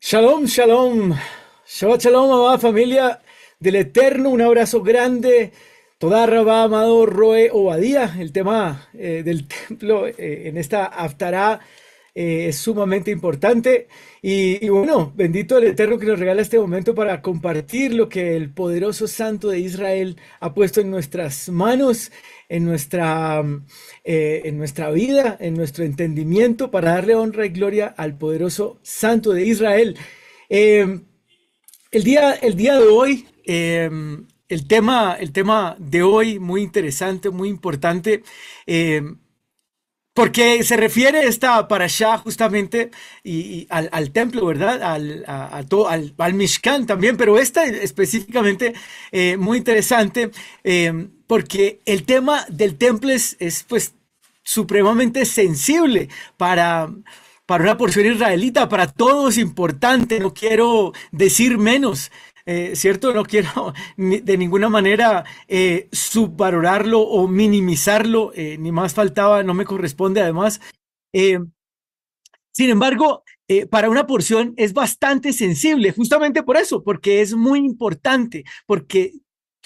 Shalom, shalom. Shabbat shalom, amada familia del Eterno. Un abrazo grande. Toda Rabá, amado Roe Obadía. El tema del templo en esta Haftará es sumamente importante. Y bueno, bendito el Eterno que nos regala este momento para compartir lo que el poderoso Santo de Israel ha puesto en nuestras manos, en nuestra vida, en nuestro entendimiento, para darle honra y gloria al poderoso Santo de Israel. Eh, el día de hoy, el tema de hoy, muy interesante, muy importante, eh, porque se refiere esta parashá justamente al templo, ¿verdad? Al Mishkan también, pero esta específicamente muy interesante, porque el tema del templo es pues supremamente sensible para, para una porción israelita, para todos importante, no quiero decir menos. ¿Cierto? No quiero de ninguna manera subvalorarlo o minimizarlo, ni más faltaba, no me corresponde además. Eh, Sin embargo, para una porción es bastante sensible, justamente por eso, porque es muy importante, porque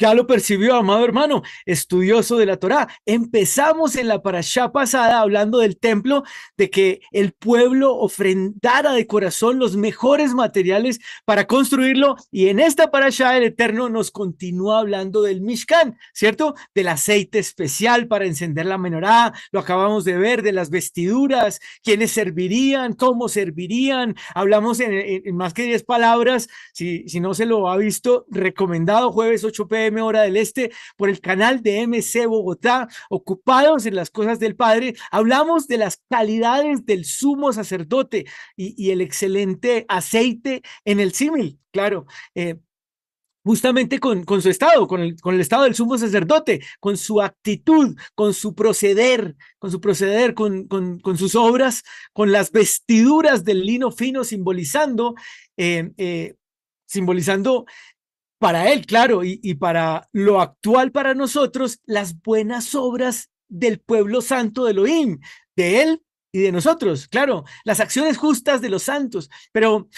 ya lo percibió, amado hermano, estudioso de la Torá. Empezamos en la parashá pasada hablando del templo, de que el pueblo ofrendara de corazón los mejores materiales para construirlo, y en esta parashá el Eterno nos continúa hablando del Mishkan, ¿cierto? Del aceite especial para encender la menorá, lo acabamos de ver, de las vestiduras, quiénes servirían, cómo servirían. Hablamos en más que 10 palabras. Si no se lo ha visto, recomendado, jueves 8 p.m. hora del este, por el canal de MC Bogotá, ocupados en las cosas del Padre. Hablamos de las calidades del sumo sacerdote y el excelente aceite en el símil, claro. Justamente con su estado, con el estado del sumo sacerdote, con su actitud, con sus obras, con las vestiduras del lino fino, eh, eh, simbolizando para él, claro, y para lo actual para nosotros, las buenas obras del pueblo santo de Elohim, de él y de nosotros, claro, las acciones justas de los santos, pero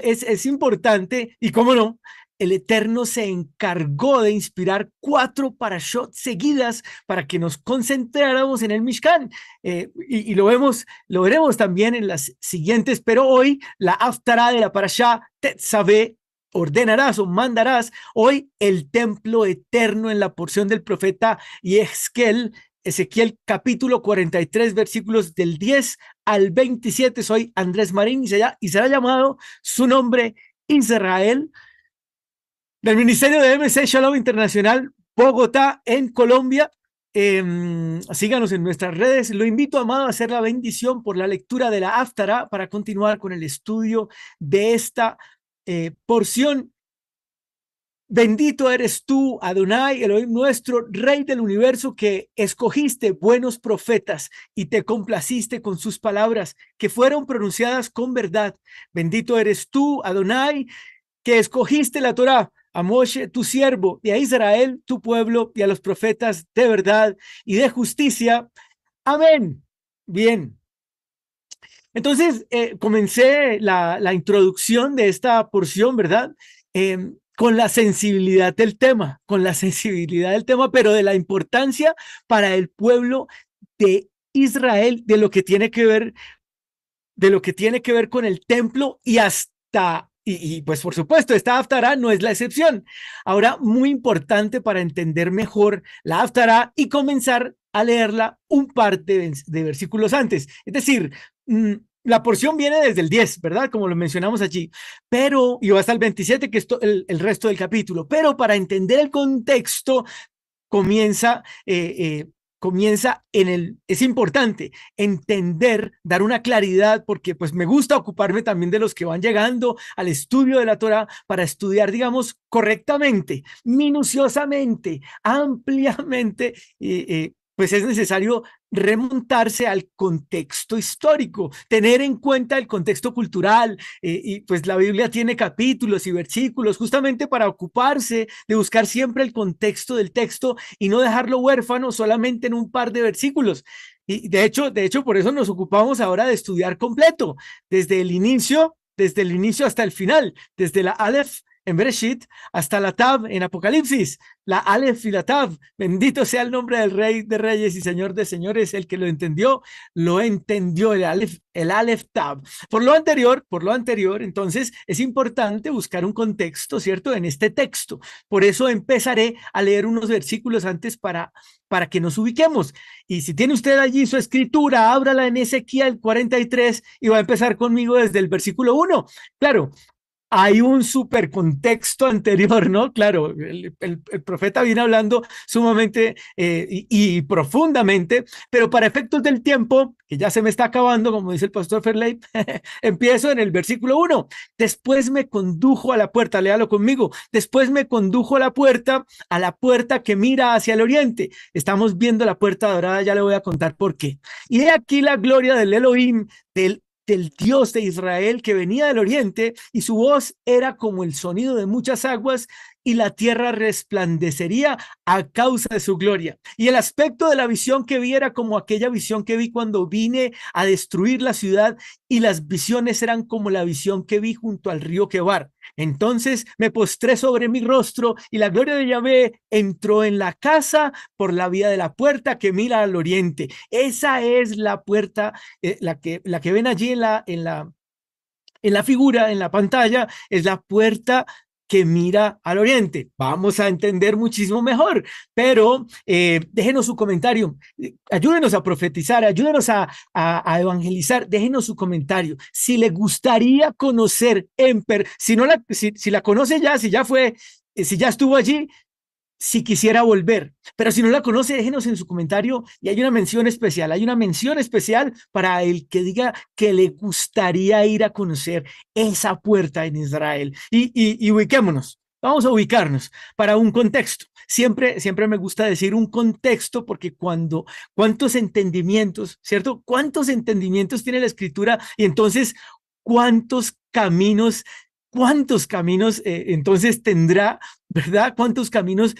es importante, y cómo no, el Eterno se encargó de inspirar 4 parashot seguidas para que nos concentráramos en el Mishkan, y lo veremos también en las siguientes, pero hoy la haftará de la parashá Tetzaveh, ordenarás o mandarás hoy el templo eterno en la porción del profeta Ezequiel capítulo 43 versículos del 10 al 27. Soy Andrés Marín y será llamado su nombre Israel, del Ministerio de MC Shalom Internacional Bogotá en Colombia. Síganos en nuestras redes. Lo invito, amado, a hacer la bendición por la lectura de la Haftará para continuar con el estudio de esta porción. Bendito eres tú, Adonai, Elohim nuestro, Rey del universo, que escogiste buenos profetas y te complaciste con sus palabras, que fueron pronunciadas con verdad. Bendito eres tú, Adonai, que escogiste la Torá, a Moshe, tu siervo, y a Israel, tu pueblo, y a los profetas de verdad y de justicia. Amén. Bien. Entonces, comencé la introducción de esta porción, ¿verdad? Con la sensibilidad del tema, con la sensibilidad del tema, pero de la importancia para el pueblo de Israel, de lo que tiene que ver con el templo y hasta, pues por supuesto, esta Haftará no es la excepción. Ahora, muy importante para entender mejor la Haftará y comenzar a leerla un par de versículos antes. Es decir, la porción viene desde el 10, ¿verdad? Como lo mencionamos allí, pero, y va hasta el 27, que es el resto del capítulo, pero para entender el contexto, comienza, es importante entender, dar una claridad, porque pues me gusta ocuparme también de los que van llegando al estudio de la Torah para estudiar, digamos, correctamente, minuciosamente, ampliamente, pues es necesario remontarse al contexto histórico, tener en cuenta el contexto cultural, y pues la Biblia tiene capítulos y versículos justamente para ocuparse de buscar siempre el contexto del texto y no dejarlo huérfano solamente en un par de versículos. Y de hecho, por eso nos ocupamos ahora de estudiar completo, desde el inicio. desde el inicio hasta el final, desde la Aleph en Bereshit hasta la Tav en Apocalipsis, la Aleph y la Tav. Bendito sea el nombre del Rey de Reyes y Señor de Señores. El que lo entendió el Aleph Tav. Por lo anterior, entonces es importante buscar un contexto, ¿cierto? En este texto. Por eso empezaré a leer unos versículos antes para que nos ubiquemos. Y si tiene usted allí su escritura, ábrala en Ezequiel 43 y va a empezar conmigo desde el versículo 1. Claro, hay un super contexto anterior, ¿no? Claro, el profeta viene hablando sumamente y profundamente, pero para efectos del tiempo, que ya se me está acabando, como dice el pastor Ferley, empiezo en el versículo 1. Después me condujo a la puerta, léalo conmigo. Después me condujo a la puerta que mira hacia el oriente. Estamos viendo la puerta dorada, ya le voy a contar por qué. Y he aquí la gloria del Elohim, del Dios de Israel que venía del oriente, y su voz era como el sonido de muchas aguas, y la tierra resplandecería a causa de su gloria. Y el aspecto de la visión que vi era como aquella visión que vi cuando vine a destruir la ciudad, y las visiones eran como la visión que vi junto al río Quebar. Entonces me postré sobre mi rostro, y la gloria de Yahvé entró en la casa por la vía de la puerta que mira al oriente. Esa es la puerta, la que ven allí en la figura, en la pantalla, es la puerta que mira al oriente. Vamos a entender muchísimo mejor, pero déjenos su comentario, ayúdenos a profetizar, ayúdenos a evangelizar, déjenos su comentario. Si le gustaría conocer si la conoce ya, si ya fue, si ya estuvo allí, si quisiera volver, pero si no la conoce, déjenos en su comentario, y hay una mención especial para el que diga que le gustaría ir a conocer esa puerta en Israel. Y ubiquémonos, vamos a ubicarnos para un contexto. Siempre me gusta decir un contexto, porque cuántos entendimientos, ¿cierto? ¿Cuántos entendimientos tiene la escritura? Y entonces, ¿cuántos caminos entonces tendrá, ¿verdad? ¿Cuántos caminos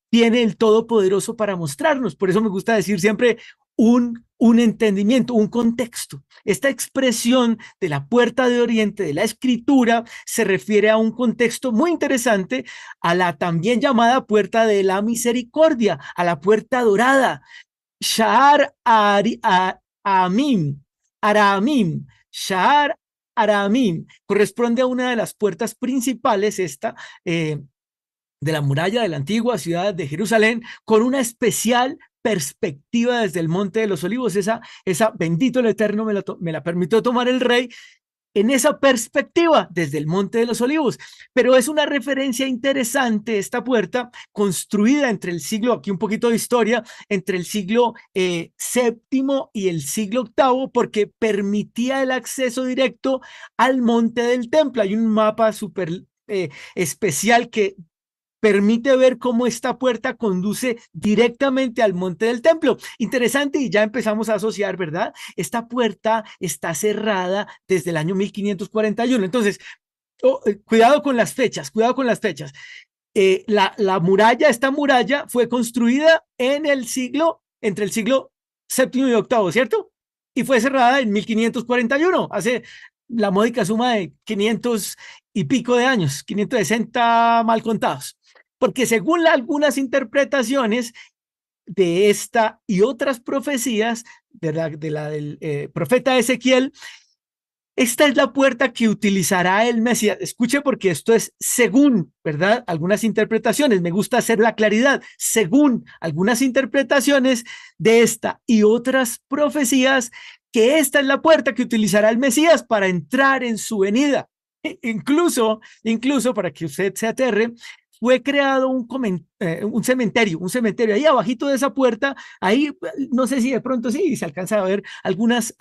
tiene el Todopoderoso para mostrarnos? Por eso me gusta decir siempre un entendimiento, un contexto. Esta expresión de la puerta de oriente de la escritura se refiere a un contexto muy interesante, a la también llamada puerta de la misericordia, a la puerta dorada, Sha'ar Amim, Aramim, Sha'ar Aramim, corresponde a una de las puertas principales, de la muralla de la antigua ciudad de Jerusalén, con una especial perspectiva desde el Monte de los Olivos. Esa bendito el Eterno me la permitió tomar el Rey en esa perspectiva desde el Monte de los Olivos. Pero es una referencia interesante esta puerta, construida entre el siglo, aquí un poquito de historia, entre el siglo séptimo y el siglo octavo, porque permitía el acceso directo al monte del templo. Hay un mapa súper especial que permite ver cómo esta puerta conduce directamente al monte del templo. Interesante, y ya empezamos a asociar, ¿verdad? Esta puerta está cerrada desde el año 1541. Entonces, cuidado con las fechas, cuidado con las fechas. Esta muralla fue construida entre el siglo séptimo y octavo, ¿cierto? Y fue cerrada en 1541, hace la módica suma de 500 y pico de años, 560 mal contados. Porque según algunas interpretaciones de esta y otras profecías, de la del profeta Ezequiel, esta es la puerta que utilizará el Mesías. Escuche, porque esto es según, ¿verdad? Algunas interpretaciones. Me gusta hacer la claridad. Según algunas interpretaciones de esta y otras profecías, que esta es la puerta que utilizará el Mesías para entrar en su venida. Incluso para que usted se aterre, fue creado un cementerio ahí abajito de esa puerta. Ahí no sé si de pronto sí se alcanza a ver algunas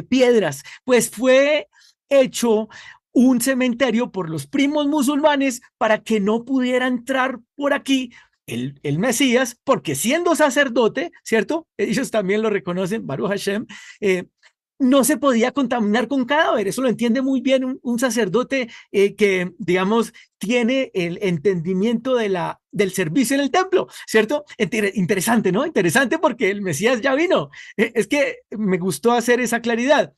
piedras. Pues fue hecho un cementerio por los primos musulmanes para que no pudiera entrar por aquí el Mesías, porque siendo sacerdote, ¿cierto? Ellos también lo reconocen, Baruch Hashem, no se podía contaminar con cadáver. Eso lo entiende muy bien un sacerdote que, digamos, tiene el entendimiento del servicio en el templo, ¿cierto? Interesante, ¿no? Interesante, porque el Mesías ya vino. Es que me gustó hacer esa claridad,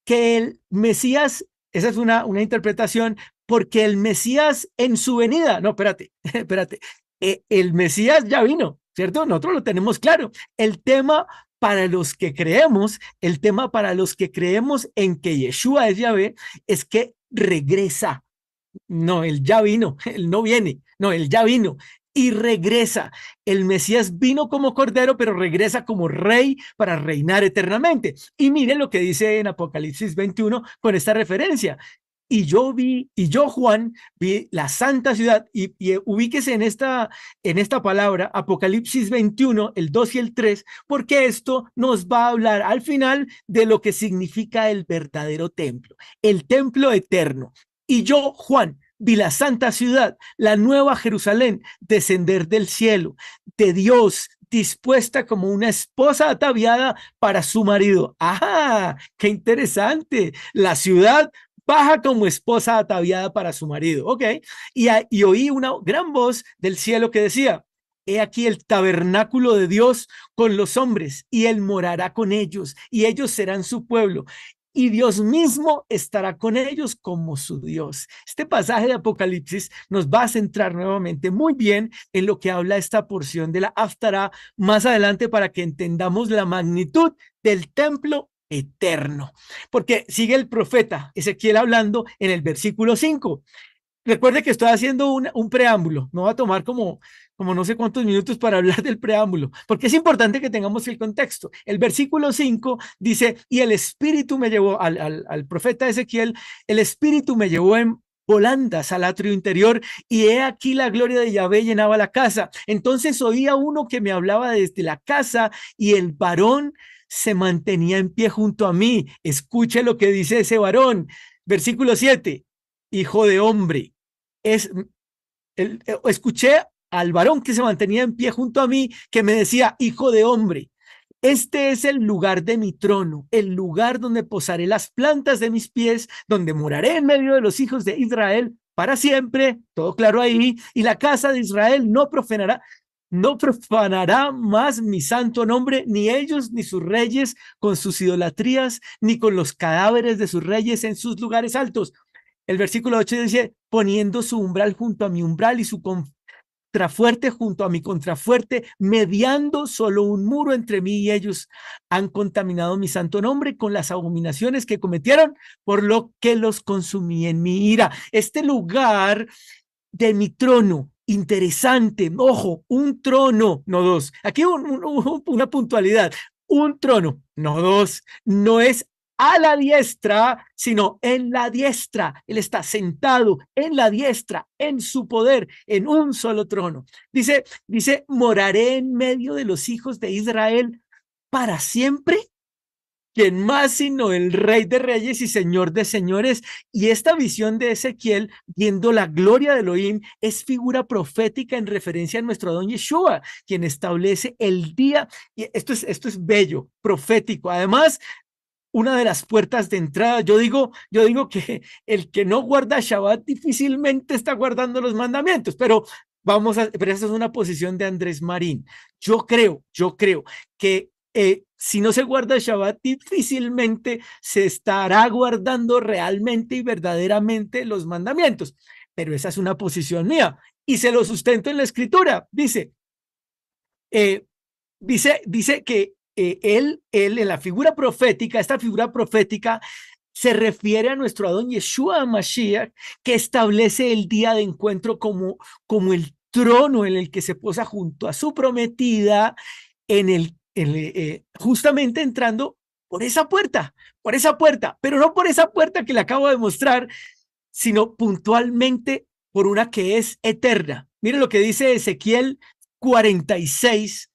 que el Mesías esa es una interpretación, porque el Mesías en su venida, no, espérate, espérate, el Mesías ya vino, ¿cierto? Nosotros lo tenemos claro. El tema para los que creemos, el tema para los que creemos en que Yeshua es Yahvé, es que regresa. No, él ya vino, él no viene, no, él ya vino y regresa. El Mesías vino como cordero, pero regresa como rey para reinar eternamente. Y mire lo que dice en Apocalipsis 21 con esta referencia. Y yo Juan, vi la santa ciudad, y ubíquese en esta palabra, Apocalipsis 21, el 2 y el 3, porque esto nos va a hablar al final de lo que significa el verdadero templo, el templo eterno. Y yo, Juan, vi la santa ciudad, la nueva Jerusalén, descender del cielo, de Dios, dispuesta como una esposa ataviada para su marido. ¡Ah! ¡Qué interesante! La ciudad baja como esposa ataviada para su marido. Ok. Y oí una gran voz del cielo que decía: He aquí el tabernáculo de Dios con los hombres, y él morará con ellos, y ellos serán su pueblo. Y Dios mismo estará con ellos como su Dios. Este pasaje de Apocalipsis nos va a centrar nuevamente muy bien en lo que habla esta porción de la Haftará más adelante, para que entendamos la magnitud del templo eterno. Porque sigue el profeta Ezequiel hablando en el versículo 5. Recuerde que estoy haciendo un preámbulo, no va a tomar como no sé cuántos minutos para hablar del preámbulo, porque es importante que tengamos el contexto. El versículo 5 dice: y el Espíritu me llevó, al profeta Ezequiel, el Espíritu me llevó en volandas al atrio interior, y he aquí la gloria de Yahvé llenaba la casa. Entonces oía uno que me hablaba desde la casa, y el varón se mantenía en pie junto a mí. Escuche lo que dice ese varón. Versículo 7: hijo de hombre. Es, escuché al varón que se mantenía en pie junto a mí, que me decía: hijo de hombre, este es el lugar de mi trono, el lugar donde posaré las plantas de mis pies, donde moraré en medio de los hijos de Israel para siempre. Todo claro ahí. Y la casa de Israel no profanará más mi santo nombre, ni ellos ni sus reyes con sus idolatrías, ni con los cadáveres de sus reyes en sus lugares altos. El versículo 8 dice: poniendo su umbral junto a mi umbral y su contrafuerte junto a mi contrafuerte, mediando solo un muro entre mí y ellos. Han contaminado mi santo nombre con las abominaciones que cometieron, por lo que los consumí en mi ira. Este lugar de mi trono, interesante, ojo, un trono, no dos. Aquí una puntualidad: un trono, no dos. No es a la diestra, sino en la diestra. Él está sentado en la diestra, en su poder, en un solo trono. Dice, moraré en medio de los hijos de Israel para siempre. ¿Quién más sino el Rey de Reyes y Señor de Señores? Y esta visión de Ezequiel, viendo la gloria de Elohim, es figura profética en referencia a nuestro Adón Yeshua, quien establece el día. Y esto es bello, profético. Además, una de las puertas de entrada. Yo digo que el que no guarda Shabbat difícilmente está guardando los mandamientos, pero esa es una posición de Andrés Marín. Yo creo que si no se guarda Shabbat, difícilmente se estará guardando realmente y verdaderamente los mandamientos. Pero esa es una posición mía y se lo sustento en la escritura. Eh, dice que él en la figura profética, esta figura profética se refiere a nuestro Adón Yeshua Mashiach, que establece el día de encuentro como el trono en el que se posa junto a su prometida, justamente entrando por esa puerta, pero no por esa puerta que le acabo de mostrar, sino puntualmente por una que es eterna. Mire lo que dice Ezequiel 46,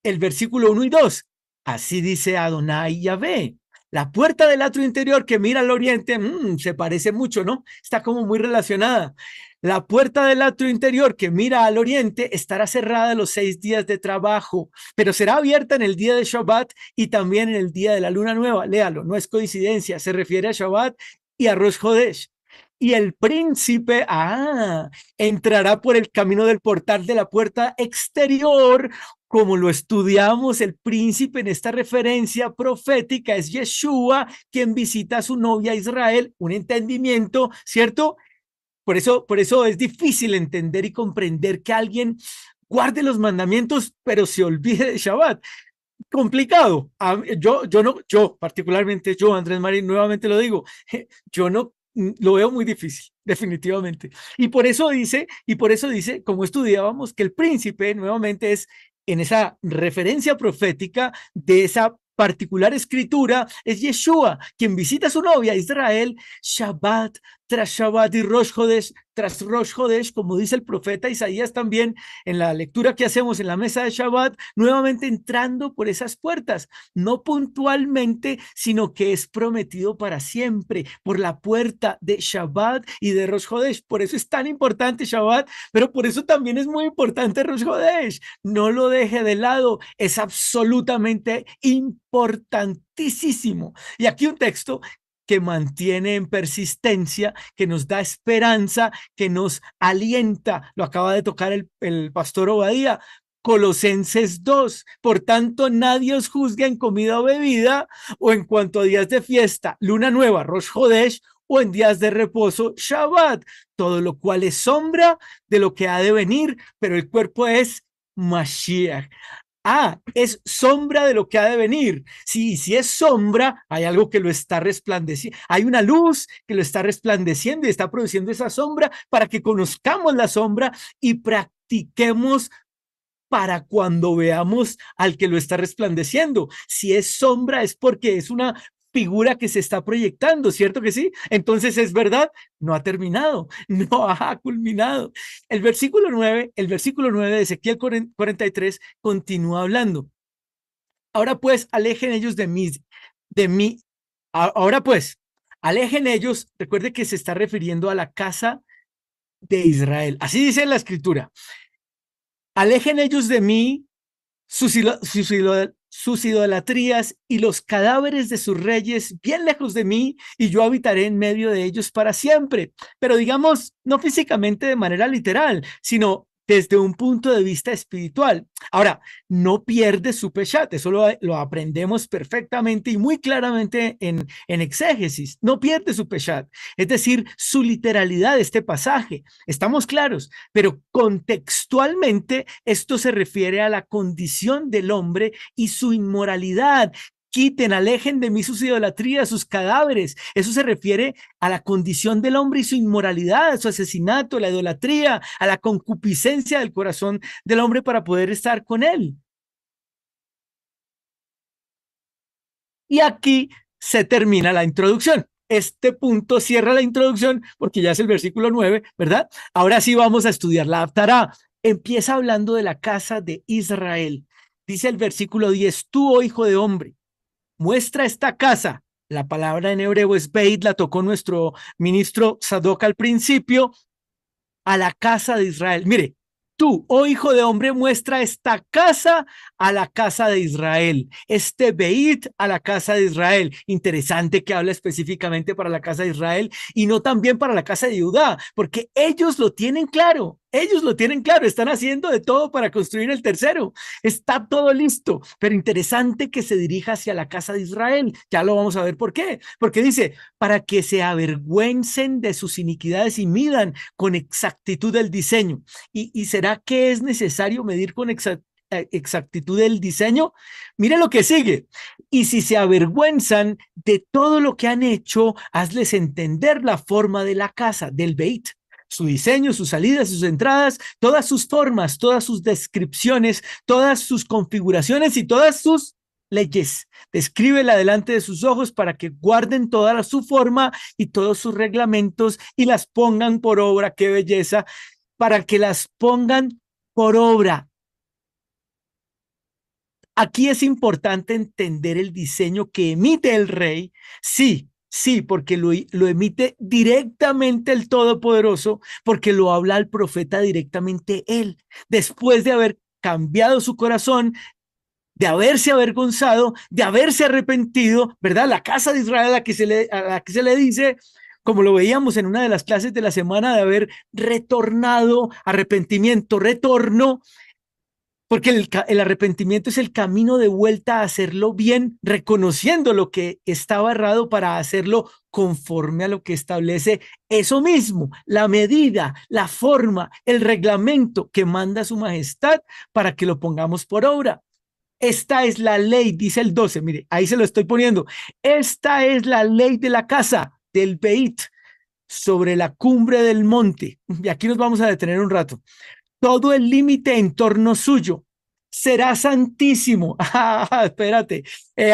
el versículo 1 y 2. Así dice Adonai Yahvé: la puerta del atrio interior que mira al oriente, se parece mucho, ¿no? Está como muy relacionada. La puerta del atrio interior que mira al oriente estará cerrada los 6 días de trabajo, pero será abierta en el día de Shabbat y también en el día de la luna nueva. Léalo, no es coincidencia, se refiere a Shabbat y a Rosh Hodesh. Y el príncipe, entrará por el camino del portal de la puerta exterior como lo estudiamos, el príncipe en esta referencia profética es Yeshua, quien visita a su novia Israel, un entendimiento, ¿cierto? Por eso es difícil entender y comprender que alguien guarde los mandamientos, pero se olvide de Shabbat. Complicado. Yo particularmente yo, Andrés Marín, nuevamente lo digo, yo no lo veo muy difícil, definitivamente. Y por eso dice, como estudiábamos, que el príncipe nuevamente es en esa referencia profética de esa particular escritura, es Yeshua, quien visita a su novia Israel, Shabbat tras Shabbat y Rosh Hodesh tras Rosh Hodesh, como dice el profeta Isaías también en la lectura que hacemos en la mesa de Shabbat, nuevamente entrando por esas puertas, no puntualmente, sino que es prometido para siempre, por la puerta de Shabbat y de Rosh Hodesh. Por eso es tan importante Shabbat, pero por eso también es muy importante Rosh Hodesh. No lo deje de lado, es absolutamente importantísimo. Y aquí un texto que mantiene en persistencia, que nos da esperanza, que nos alienta. Lo acaba de tocar el pastor Obadía. Colosenses 2. Por tanto, nadie os juzgue en comida o bebida, o en cuanto a días de fiesta, luna nueva, Rosh Hodesh, o en días de reposo, Shabbat, todo lo cual es sombra de lo que ha de venir, pero el cuerpo es Mashiach. Ah, es sombra de lo que ha de venir. Sí, si es sombra, hay algo que lo está resplandeciendo. Hay una luz que lo está resplandeciendo y está produciendo esa sombra para que conozcamos la sombra y practiquemos para cuando veamos al que lo está resplandeciendo. Si es sombra, es porque es una figura que se está proyectando, ¿cierto que sí? Entonces es verdad, no ha terminado, no ha culminado. El versículo 9 de Ezequiel 43 continúa hablando. Ahora pues, alejen ellos de mí. Ahora pues, alejen ellos, recuerde que se está refiriendo a la casa de Israel. Así dice la escritura. Alejen ellos de mí sus idolatrías y los cadáveres de sus reyes bien lejos de mí, y yo habitaré en medio de ellos para siempre. Pero digamos, no físicamente de manera literal, sino desde un punto de vista espiritual. Ahora, no pierde su peshat, eso lo aprendemos perfectamente y muy claramente en exégesis, no pierde su peshat, es decir, su literalidad de este pasaje, estamos claros, pero contextualmente esto se refiere a la condición del hombre y su inmoralidad. Quiten, alejen de mí sus idolatrías, sus cadáveres. Eso se refiere a la condición del hombre y su inmoralidad, su asesinato, la idolatría, a la concupiscencia del corazón del hombre para poder estar con él. Y aquí se termina la introducción. Este punto cierra la introducción porque ya es el versículo 9, ¿verdad? Ahora sí vamos a estudiar la Haftará. Empieza hablando de la casa de Israel. Dice el versículo 10, tú, oh hijo de hombre, muestra esta casa. La palabra en hebreo es Beit, la tocó nuestro ministro Sadoc al principio, a la casa de Israel. Mire, tú, oh hijo de hombre, muestra esta casa a la casa de Israel, este Beit a la casa de Israel. Interesante que habla específicamente para la casa de Israel y no también para la casa de Judá, porque ellos lo tienen claro. Ellos lo tienen claro, están haciendo de todo para construir el tercero. Está todo listo, pero interesante que se dirija hacia la casa de Israel. Ya lo vamos a ver por qué. Porque dice, para que se avergüencen de sus iniquidades y midan con exactitud el diseño. ¿Y será que es necesario medir con exactitud el diseño? Mire lo que sigue. Y si se avergüenzan de todo lo que han hecho, hazles entender la forma de la casa, del Beit, su diseño, sus salidas, sus entradas, todas sus formas, todas sus descripciones, todas sus configuraciones y todas sus leyes. Descríbela delante de sus ojos para que guarden toda su forma y todos sus reglamentos y las pongan por obra. ¡Qué belleza! Para que las pongan por obra. Aquí es importante entender el diseño que emite el rey. Sí, sí, porque lo emite directamente el Todopoderoso, porque lo habla al profeta directamente él, después de haber cambiado su corazón, de haberse avergonzado, de haberse arrepentido, ¿verdad? La casa de Israel a la que se le dice, como lo veíamos en una de las clases de la semana, de haber retornado, arrepentimiento, retorno. Porque el arrepentimiento es el camino de vuelta a hacerlo bien, reconociendo lo que estaba errado para hacerlo conforme a lo que establece eso mismo, la medida, la forma, el reglamento que manda su majestad para que lo pongamos por obra. Esta es la ley, dice el 12. Mire, ahí se lo estoy poniendo. Esta es la ley de la casa del Beit sobre la cumbre del monte. Y aquí nos vamos a detener un rato. Todo el límite en torno suyo será santísimo. Ah, espérate.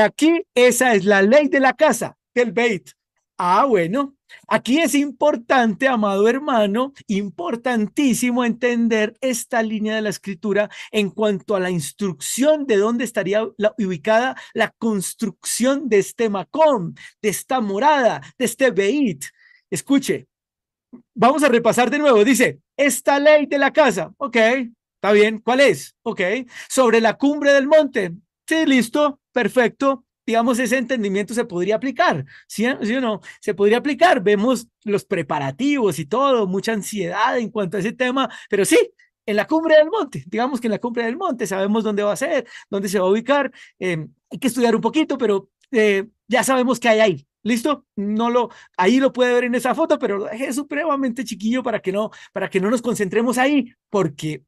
Aquí esa es la ley de la casa del Beit. Ah, bueno. Aquí es importante, amado hermano, importantísimo entender esta línea de la escritura en cuanto a la instrucción de dónde estaría ubicada la construcción de este Macón, de esta morada, de este Beit. Escuche, vamos a repasar de nuevo. Dice, esta ley de la casa. Ok, está bien. ¿Cuál es? Ok. Sobre la cumbre del monte. Sí, listo. Perfecto. Digamos, ese entendimiento se podría aplicar. ¿Sí, ¿sí o no? Se podría aplicar. Vemos los preparativos y todo, mucha ansiedad en cuanto a ese tema, pero sí, en la cumbre del monte. Digamos que en la cumbre del monte sabemos dónde va a ser, dónde se va a ubicar. Hay que estudiar un poquito, pero ya sabemos qué hay ahí. ¿Listo? No lo, ahí lo puede ver en esa foto, pero lo dejé supremamente chiquillo para que no nos concentremos ahí, porque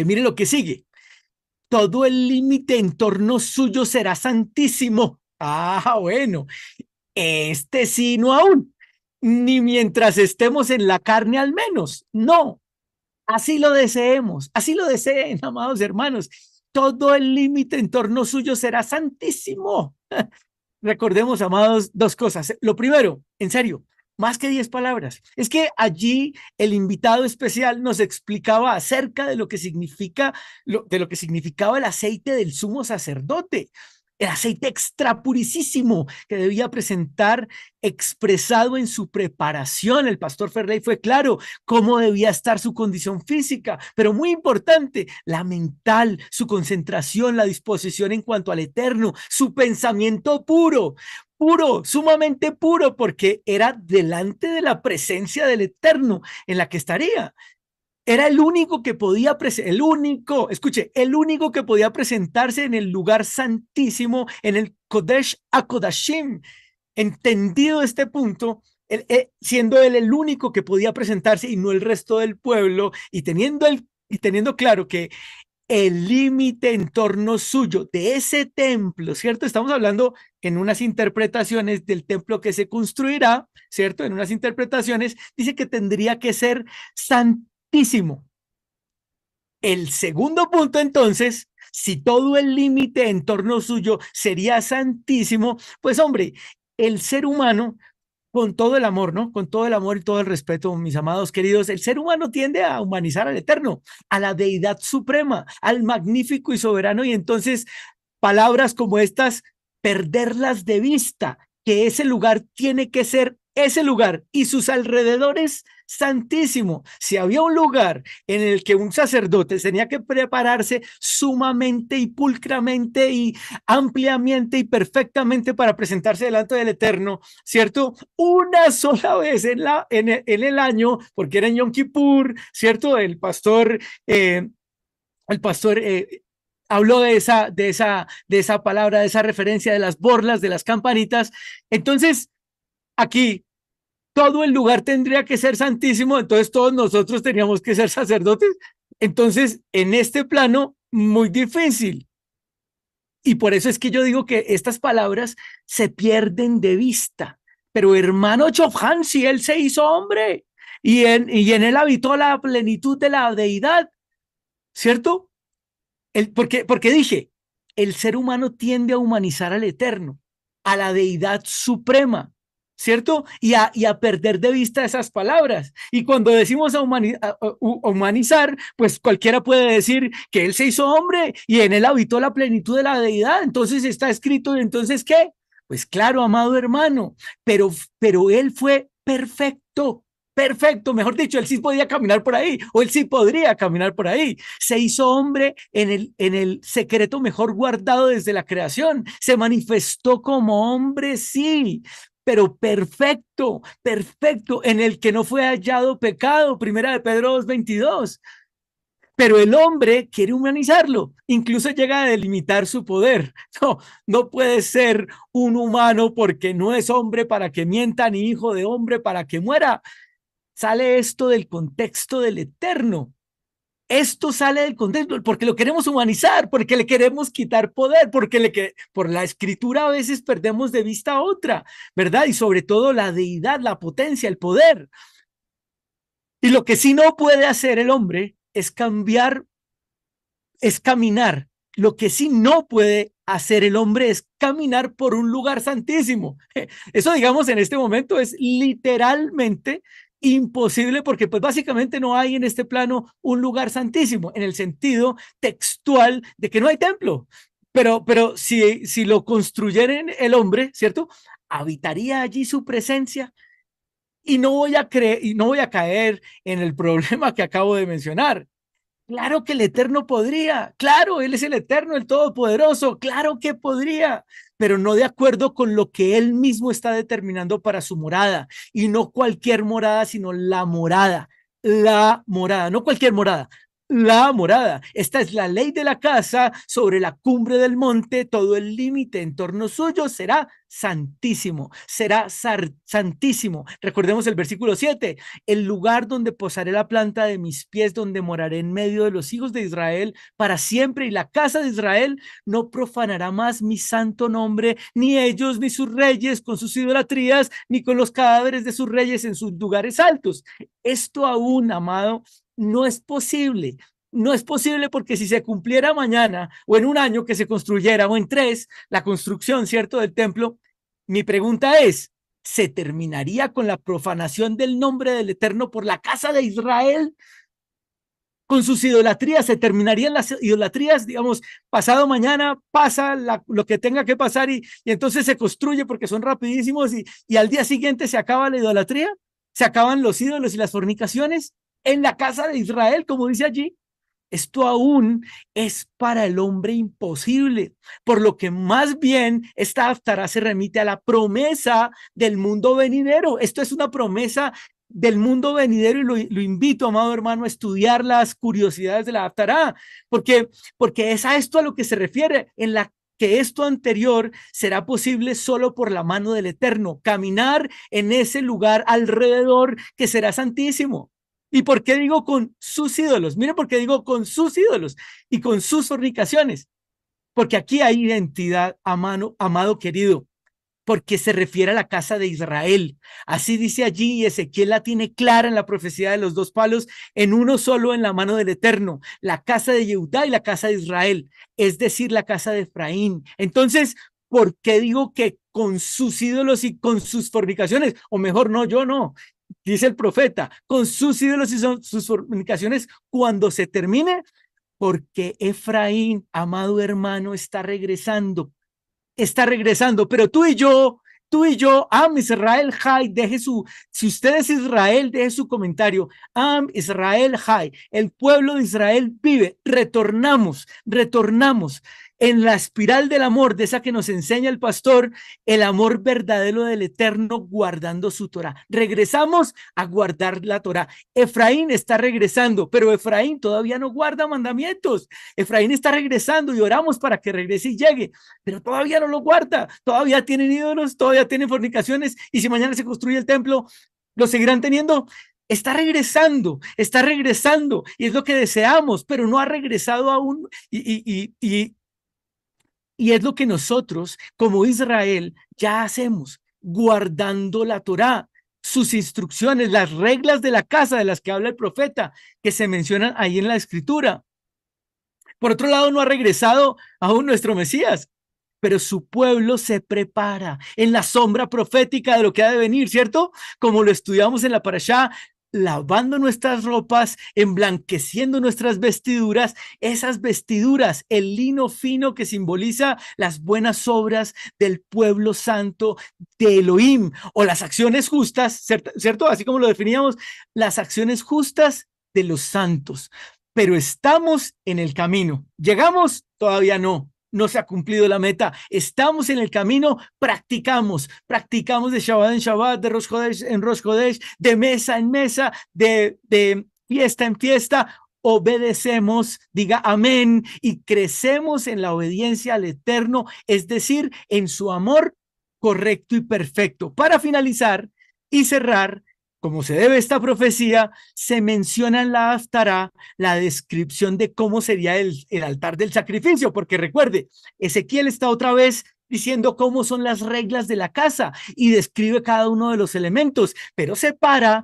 mire lo que sigue. Todo el límite en torno suyo será santísimo. Ah, bueno, este sí, no aún, ni mientras estemos en la carne al menos. No, así lo deseemos, así lo deseen, amados hermanos. Todo el límite en torno suyo será santísimo. Recordemos, amados, dos cosas. Lo primero, en serio, más que 10 palabras. Es que allí el invitado especial nos explicaba acerca de lo que significa, de lo que significaba el aceite del sumo sacerdote, el aceite extra purísimo que debía presentar expresado en su preparación. El pastor Ferley fue claro cómo debía estar su condición física, pero muy importante, la mental, su concentración, la disposición en cuanto al eterno, su pensamiento puro, puro, sumamente puro, porque era delante de la presencia del eterno en la que estaría. Era el único que podía, el único, escuche, el único que podía presentarse en el lugar santísimo, en el Kodesh HaKodashim. Entendido este punto, siendo él el único que podía presentarse y no el resto del pueblo, y teniendo claro que el límite en torno suyo de ese templo, ¿cierto? Estamos hablando en unas interpretaciones del templo que se construirá, ¿cierto? En unas interpretaciones dice que tendría que ser santísimo. El segundo punto, entonces, si todo el límite en torno suyo sería santísimo, pues hombre, el ser humano, con todo el amor, ¿no? Con todo el amor y todo el respeto, mis amados queridos, el ser humano tiende a humanizar al Eterno, a la deidad suprema, al magnífico y soberano, y entonces palabras como estas, perderlas de vista, que ese lugar tiene que ser ese lugar y sus alrededores santísimo. Si había un lugar en el que un sacerdote tenía que prepararse sumamente y pulcramente y ampliamente y perfectamente para presentarse delante del Eterno, ¿cierto? Una sola vez en el año, porque era en Yom Kippur, ¿cierto? El pastor habló de esa palabra, de esa referencia de las borlas, de las campanitas. Entonces, aquí todo el lugar tendría que ser santísimo, entonces todos nosotros teníamos que ser sacerdotes. Entonces, en este plano, muy difícil. Y por eso es que yo digo que estas palabras se pierden de vista. Pero hermano Chofhan, si él se hizo hombre y en él habitó la plenitud de la deidad, ¿cierto? Porque dije, el ser humano tiende a humanizar al eterno, a la deidad suprema, ¿cierto? Y a perder de vista esas palabras. Y cuando decimos humanizar, pues cualquiera puede decir que él se hizo hombre y en él habitó la plenitud de la deidad. Entonces está escrito, entonces ¿qué? Pues claro, amado hermano, pero él fue perfecto. Perfecto, mejor dicho, él sí podía caminar por ahí, o él sí podría caminar por ahí. Se hizo hombre en el secreto mejor guardado desde la creación. Se manifestó como hombre, sí, pero perfecto, perfecto, en el que no fue hallado pecado. Primera de Pedro 2:22. Pero el hombre quiere humanizarlo, incluso llega a delimitar su poder. No, no puede ser un humano porque no es hombre para que mienta, ni hijo de hombre para que muera. Sale esto del contexto del eterno. Esto sale del contexto porque lo queremos humanizar, porque le queremos quitar poder, por la escritura a veces perdemos de vista a otra, ¿verdad? Y sobre todo la deidad, la potencia, el poder. Y lo que sí no puede hacer el hombre es cambiar, es caminar. Lo que sí no puede hacer el hombre es caminar por un lugar santísimo. Eso, digamos, en este momento es literalmente imposible porque pues básicamente no hay en este plano un lugar santísimo en el sentido textual de que no hay templo. Pero si lo construyeran el hombre, ¿cierto? Habitaría allí su presencia y no voy a creer y no voy a caer en el problema que acabo de mencionar. Claro que el Eterno podría, claro, Él es el Eterno, el Todopoderoso, claro que podría, pero no de acuerdo con lo que Él mismo está determinando para su morada, y no cualquier morada, sino la morada, no cualquier morada, la morada. Esta es la ley de la casa sobre la cumbre del monte, todo el límite en torno suyo será santísimo, será santísimo. Recordemos el versículo 7, el lugar donde posaré la planta de mis pies, donde moraré en medio de los hijos de Israel para siempre, y la casa de Israel no profanará más mi santo nombre, ni ellos, ni sus reyes con sus idolatrías, ni con los cadáveres de sus reyes en sus lugares altos. Esto aún, amado, no es posible. No es posible porque si se cumpliera mañana o en un año que se construyera o en tres la construcción, ¿cierto?, del templo, mi pregunta es, ¿se terminaría con la profanación del nombre del Eterno por la casa de Israel? Con sus idolatrías, se terminarían las idolatrías, digamos, pasado mañana pasa lo que tenga que pasar y entonces se construye porque son rapidísimos y al día siguiente se acaba la idolatría, se acaban los ídolos y las fornicaciones en la casa de Israel, como dice allí. Esto aún es para el hombre imposible, por lo que más bien esta haftará se remite a la promesa del mundo venidero. Esto es una promesa del mundo venidero y lo invito, amado hermano, a estudiar las curiosidades de la haftará, porque es a esto a lo que se refiere, en la que esto anterior será posible solo por la mano del Eterno, caminar en ese lugar alrededor que será santísimo. ¿Y por qué digo con sus ídolos? Miren por qué digo con sus ídolos y con sus fornicaciones. Porque aquí hay identidad, amado querido, porque se refiere a la casa de Israel. Así dice allí, y Ezequiel la tiene clara en la profecía de los dos palos, en uno solo en la mano del Eterno, la casa de Judá y la casa de Israel, es decir, la casa de Efraín. Entonces, ¿por qué digo que con sus ídolos y con sus fornicaciones? O mejor, no, yo no. Dice el profeta, con sus ídolos y sus fornicaciones, cuando se termine, porque Efraín, amado hermano, está regresando, pero tú y yo, Am Israel Jai, si usted es Israel, deje su comentario, Am Israel Jai, el pueblo de Israel vive, retornamos en la espiral del amor, de esa que nos enseña el pastor, el amor verdadero del Eterno guardando su Torah. Regresamos a guardar la Torah. Efraín está regresando, pero Efraín todavía no guarda mandamientos. Efraín está regresando y oramos para que regrese y llegue, pero todavía no lo guarda, todavía tienen ídolos, todavía tienen fornicaciones, y si mañana se construye el templo, lo seguirán teniendo. Está regresando, y es lo que deseamos, pero no ha regresado aún, y es lo que nosotros, como Israel, ya hacemos, guardando la Torá, sus instrucciones, las reglas de la casa de las que habla el profeta, que se mencionan ahí en la escritura. Por otro lado, no ha regresado aún nuestro Mesías, pero su pueblo se prepara en la sombra profética de lo que ha de venir, ¿cierto? Como lo estudiamos en la parashá, lavando nuestras ropas, emblanqueciendo nuestras vestiduras, esas vestiduras, el lino fino que simboliza las buenas obras del pueblo santo de Elohim, o las acciones justas, ¿cierto? Así como lo definíamos, las acciones justas de los santos. Pero estamos en el camino. ¿Llegamos? Todavía no. No se ha cumplido la meta. Estamos en el camino, practicamos de Shabbat en Shabbat, de Rosh Chodesh en Rosh Chodesh, de mesa en mesa, de fiesta en fiesta. obedecemos, diga amén, y crecemos en la obediencia al Eterno, es decir, en su amor correcto y perfecto. Para finalizar y cerrar, como se debe esta profecía, se menciona en la Haftará la descripción de cómo sería el altar del sacrificio, porque recuerde, Ezequiel está otra vez diciendo cómo son las reglas de la casa y describe cada uno de los elementos, pero separa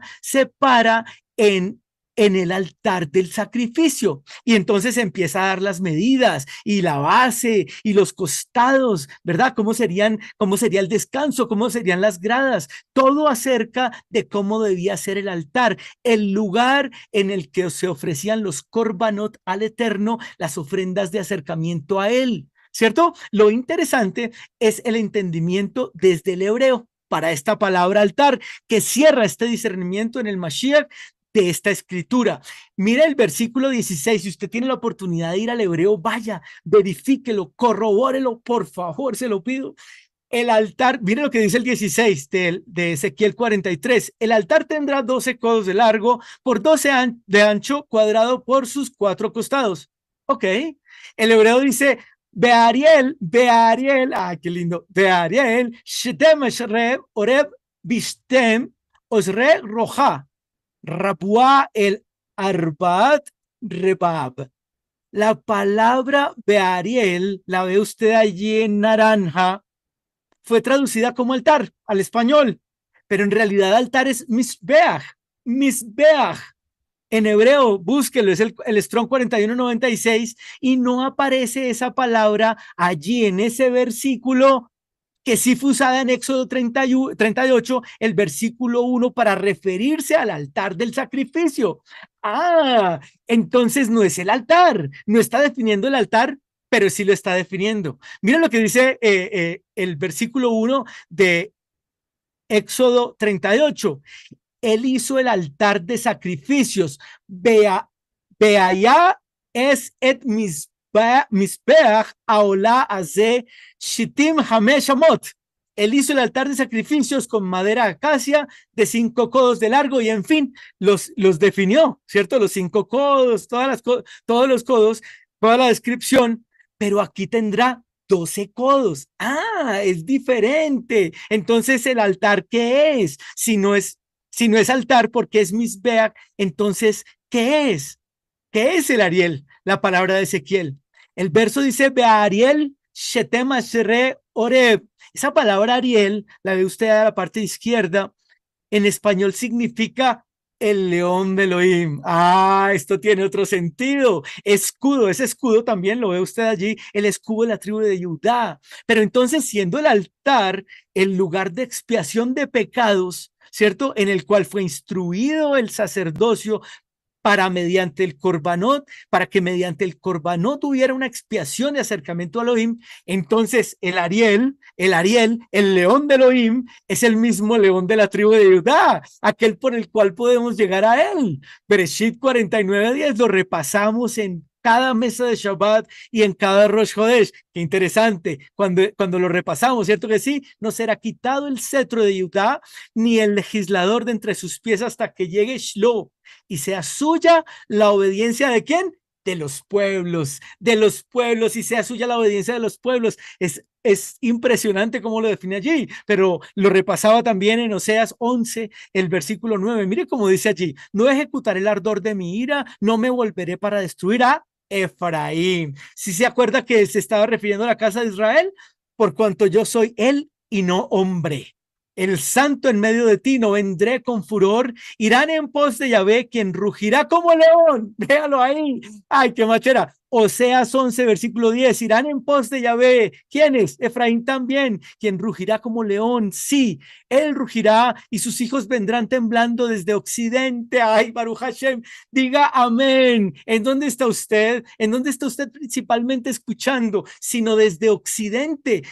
en el altar del sacrificio. Y entonces empieza a dar las medidas y la base y los costados, ¿verdad? Cómo sería el descanso, cómo serían las gradas, todo acerca de cómo debía ser el altar, el lugar en el que se ofrecían los korbanot al Eterno, las ofrendas de acercamiento a él. ¿Cierto? Lo interesante es el entendimiento desde el hebreo para esta palabra altar, que cierra este discernimiento en el Mashiach de esta escritura. Mira el versículo 16, si usted tiene la oportunidad de ir al hebreo, vaya, verifíquelo, corrobórelo, por favor, se lo pido. El altar, mire lo que dice el 16 de Ezequiel 43, el altar tendrá 12 codos de largo por 12 de ancho, cuadrado por sus 4 costados. Ok, el hebreo dice, Beariel, qué lindo, Beariel, Shetem Eshreb, Oreb, Bishtem, Osre Roja, Rapua el Arbat Rebab. La palabra Beariel, la ve usted allí en naranja, fue traducida como altar al español, pero en realidad altar es Misbeach, Misbeach. En hebreo, búsquelo, es el Strong 4196 y no aparece esa palabra allí en ese versículo que sí fue usada en Éxodo 38, el versículo 1, para referirse al altar del sacrificio. Entonces no es el altar, no está definiendo el altar, pero sí lo está definiendo. Mira lo que dice el versículo 1 de Éxodo 38. Él hizo el altar de sacrificios. Vea ya es et misbeach aola aze shitim hameshamot. Él hizo el altar de sacrificios con madera acacia de 5 codos de largo y en fin, los definió, ¿cierto? Los 5 codos, todos los codos, toda la descripción, pero aquí tendrá 12 codos. Es diferente. Entonces, ¿el altar qué es? Si no es altar porque es misbeach, entonces, ¿qué es? ¿Qué es el Ariel? La palabra de Ezequiel. El verso dice, Beariel Shetem Ashereh Oreb. Esa palabra Ariel, la ve usted a la parte izquierda, en español significa el león de Elohim. Esto tiene otro sentido. Escudo, ese escudo también lo ve usted allí, el escudo de la tribu de Judá. Pero entonces, siendo el altar el lugar de expiación de pecados, ¿cierto? En el cual fue instruido el sacerdocio para que mediante el corbanot hubiera una expiación de acercamiento a Elohim. Entonces el león de Elohim, es el mismo león de la tribu de Judá, aquel por el cual podemos llegar a él. Bereshit 49:10 lo repasamos en cada mesa de Shabbat y en cada Rosh Hodesh. Qué interesante, cuando lo repasamos, ¿cierto que sí? No será quitado el cetro de Judá, ni el legislador de entre sus pies hasta que llegue Shlo, y sea suya la obediencia de ¿quién? De los pueblos, y sea suya la obediencia de los pueblos. Es impresionante cómo lo define allí, pero lo repasaba también en Oseas 11, el versículo 9. Mire cómo dice allí, no ejecutaré el ardor de mi ira, no me volveré para destruir a Efraín. Si se acuerda que se estaba refiriendo a la casa de Israel, por cuanto yo soy él y no hombre. El santo en medio de ti, no vendré con furor, irán en pos de Yahvé, quien rugirá como león. Véalo ahí. Ay, qué machera. Oseas 11, versículo 10, irán en pos de Yahvé. ¿Quiénes? Efraín también, quien rugirá como león. Sí, él rugirá y sus hijos vendrán temblando desde occidente. Ay, Baruch Hashem, diga amén. ¿En dónde está usted? ¿En dónde está usted principalmente escuchando? Sino desde occidente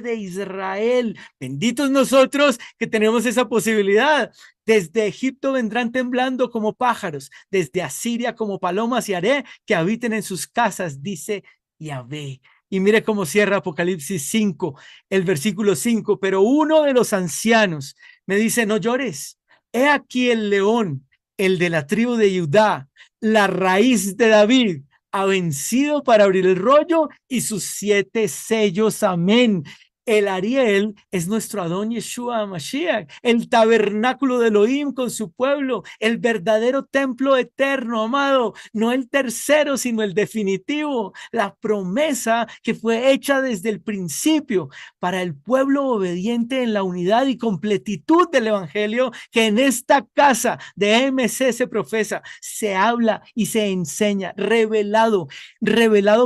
de Israel. Benditos nosotros que tenemos esa posibilidad. Desde Egipto vendrán temblando como pájaros, desde Asiria como palomas, y haré que habiten en sus casas, dice Yahvé. Y mire cómo cierra Apocalipsis 5, el versículo 5. Pero uno de los ancianos me dice, no llores, he aquí el león, el de la tribu de Judá, la raíz de David, ha vencido para abrir el rollo y sus 7 sellos. Amén. El Ariel es nuestro Adón Yeshua Mashiach, el tabernáculo de Elohim con su pueblo, el verdadero templo eterno, amado, no el tercero, sino el definitivo, la promesa que fue hecha desde el principio para el pueblo obediente en la unidad y completitud del evangelio que en esta casa de MC se profesa, se habla y se enseña, revelado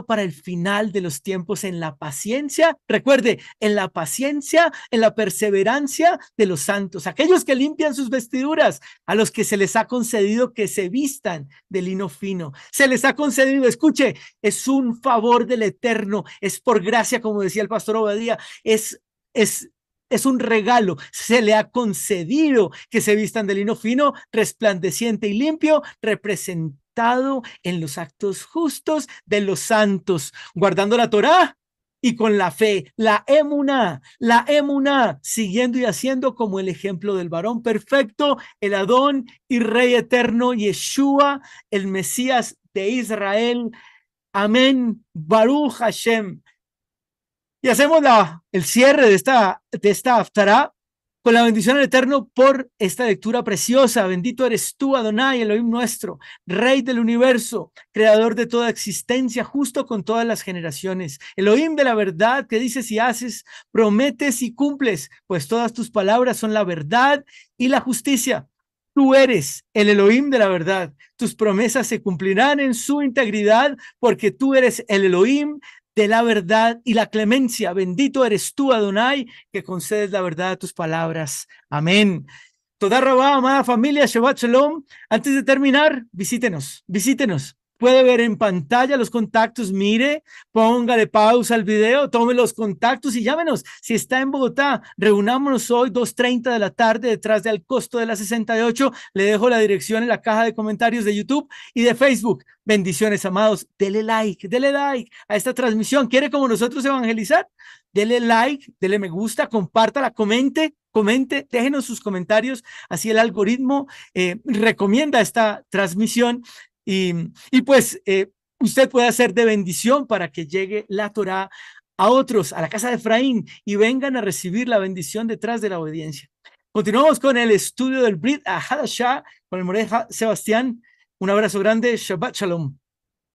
para el final de los tiempos en la paciencia. Recuerde, en la paciencia, en la perseverancia de los santos, aquellos que limpian sus vestiduras, a los que se les ha concedido que se vistan de lino fino. Se les ha concedido, escuche, es un favor del Eterno, es por gracia, como decía el pastor Obadía, es un regalo, se le ha concedido que se vistan de lino fino, resplandeciente y limpio, representado en los actos justos de los santos, guardando la Torá y con la fe, la emuná, siguiendo y haciendo como el ejemplo del varón perfecto, el Adón y Rey eterno, Yeshua, el Mesías de Israel. Amén. Baruch Hashem. Y hacemos el cierre de esta haftará con la bendición del Eterno por esta lectura preciosa. Bendito eres tú, Adonai, Elohim nuestro, Rey del universo, creador de toda existencia, justo con todas las generaciones. Elohim de la verdad, que dices y haces, prometes y cumples, pues todas tus palabras son la verdad y la justicia. Tú eres el Elohim de la verdad. Tus promesas se cumplirán en su integridad, porque tú eres el Elohim de la verdad y la clemencia. Bendito eres tú, Adonai, que concedes la verdad a tus palabras. Amén. Toda rabá, amada familia, Shabbat Shalom. Antes de terminar, visítenos. Puede ver en pantalla los contactos, mire, póngale pausa al video, tome los contactos y llámenos. Si está en Bogotá, reunámonos hoy 2:30 de la tarde detrás del costo de la 68. Le dejo la dirección en la caja de comentarios de YouTube y de Facebook. Bendiciones, amados. Dele like a esta transmisión. ¿Quiere como nosotros evangelizar? Dele like, dele me gusta, compártala, comente, déjenos sus comentarios. Así el algoritmo recomienda esta transmisión y pues usted puede hacer de bendición para que llegue la Torá a otros, a la casa de Efraín, y vengan a recibir la bendición detrás de la obediencia. Continuamos con el estudio del Brit Hadashah con el Moré Sebastián. Un abrazo grande. Shabbat Shalom.